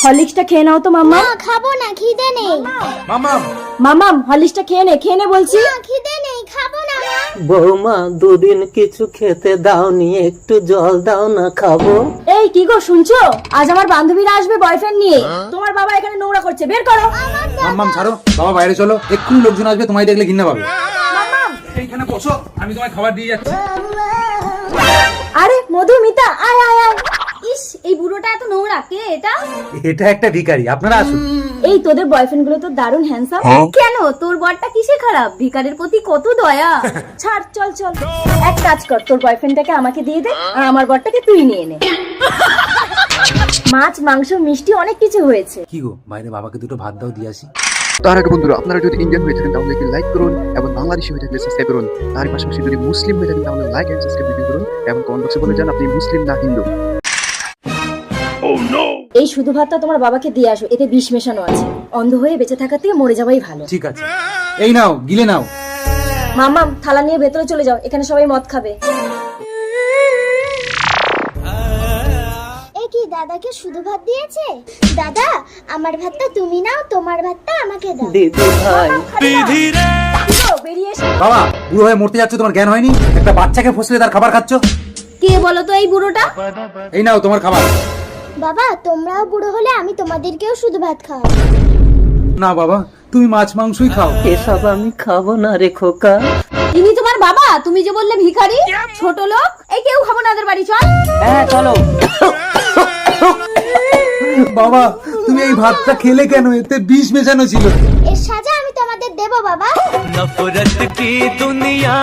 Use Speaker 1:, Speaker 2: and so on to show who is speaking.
Speaker 1: হরলিক্সটা খেয়ে নাও তো মাম্মা।
Speaker 2: না খাবো না, খিদে নেই।
Speaker 1: মামাম হরলিক্সটা খেয়ে নে বলছি।
Speaker 2: না খিদে নেই, খাবো না মা।
Speaker 3: বৌমা দুদিন কিছু খেতে দাওনি, একটু জল দাও না, খাবো।
Speaker 1: এই কি গো শুনছো, আজ আমার বান্ধবীরা আসবে বয়ফ্রেন্ড নিয়ে। তোমার বাবা এখানে নোংরা করছে, বের করো।
Speaker 4: মাম্মাম ছাড়ো, বাবা বাইরে চলো, এক্ষুনি লোকজন আসবে, তোমায় দেখলে ঘৃণা পাবে। এইখানে বসো, আমি তোমায় খাবার দিয়ে যাচ্ছি।
Speaker 1: আরে মধু, মিতা, আয় আয় আয়। ইস, এই বুড়োটা এত নোংরা, কে এটা?
Speaker 4: এটা একটা ভিখারি, আপনারা আসুন।
Speaker 1: এই তোদের বয়ফ্রেন্ড গুলো তো দারুণ হ্যান্ডসাম। কেন, তোর বরটা কিসে খারাপ? ভিখারির প্রতি কত দয়া। ছাড়, চল চল। এক কাজ কর, তোর বয়ফ্রেন্ডটাকে আমাকে দিয়ে দে, আর আমার বরটাকে তুই নিয়ে নে। মাছ, মাংস, মিষ্টি অনেক কিছু হয়েছে।
Speaker 4: কি গো, বাইরে বাবাকে দুটো ভাত দাও, দিয়ে আসি।
Speaker 5: তার আগে বন্ধুরা, আপনারা যদি ইন্ডিয়ান হয়ে থাকেন তাহলে লাইক করুন, এবং বাংলাদেশি হয়ে থাকলে সাবস্ক্রাইব করুন। তার পাশাপাশি যদি মুসলিম হয়ে থাকেন তাহলে লাইক এন্ড সাবস্ক্রাইব করুন, এবং কমেন্ট বক্সে বলে যান আপনি মুসলিম না হিন্দু।
Speaker 1: এই শুধু ভাতটা তোমার বাবাকে দিয়ে আসো, এতে বিষ মেশানো আছে। অন্ধ হয়ে বেঁচে থাকার থেকে মরে যাওয়াই ভালো।
Speaker 4: ঠিক আছে, এই নাও, গিলে নাও।
Speaker 1: মামাম থালা নিয়ে ভেতরে চলে যাও, এখানে সবাই মদ খাবে।
Speaker 2: এ কি, দাদাকে শুধু ভাত দিয়েছে? দাদা, আমার ভাতটা তুমি নাও, তোমার ভাতটা আমাকে দাও।
Speaker 3: দিদি ভাই,
Speaker 1: বেরিয়ে এসো।
Speaker 4: বাবা, বুড়ো হয়ে মরতে যাচ্ছ, তোমার জ্ঞান হয়নি? একটা বাচ্চাকে ফসলে তার খাবার খাচ্ছ।
Speaker 1: কে বলো তো এই বুড়োটা?
Speaker 4: এই নাও তোমার খাবার।
Speaker 2: বাবা, তোমরাও বুড়ো হলে আমি তোমাদেরকেও শুধু ভাত খাওয়াবো।
Speaker 4: না বাবা, তুমি মাছ মাংসই খাও।
Speaker 3: এসব আমি খাবো না রে খোকা।
Speaker 1: ইনি তোমার বাবা? তুমি যে বললে ভিখারি, ছোট লোক। এই কেউ খাবো না, ওদের বাড়ি চল।
Speaker 3: হ্যাঁ চলো।
Speaker 4: বাবা, তুমি এই ভাতটা খেলে কেন? এতে বিষ মেশানো ছিল।
Speaker 2: এর সাজা আমি তোমাদের দেবো বাবা।
Speaker 3: নফরত কি দুনিয়া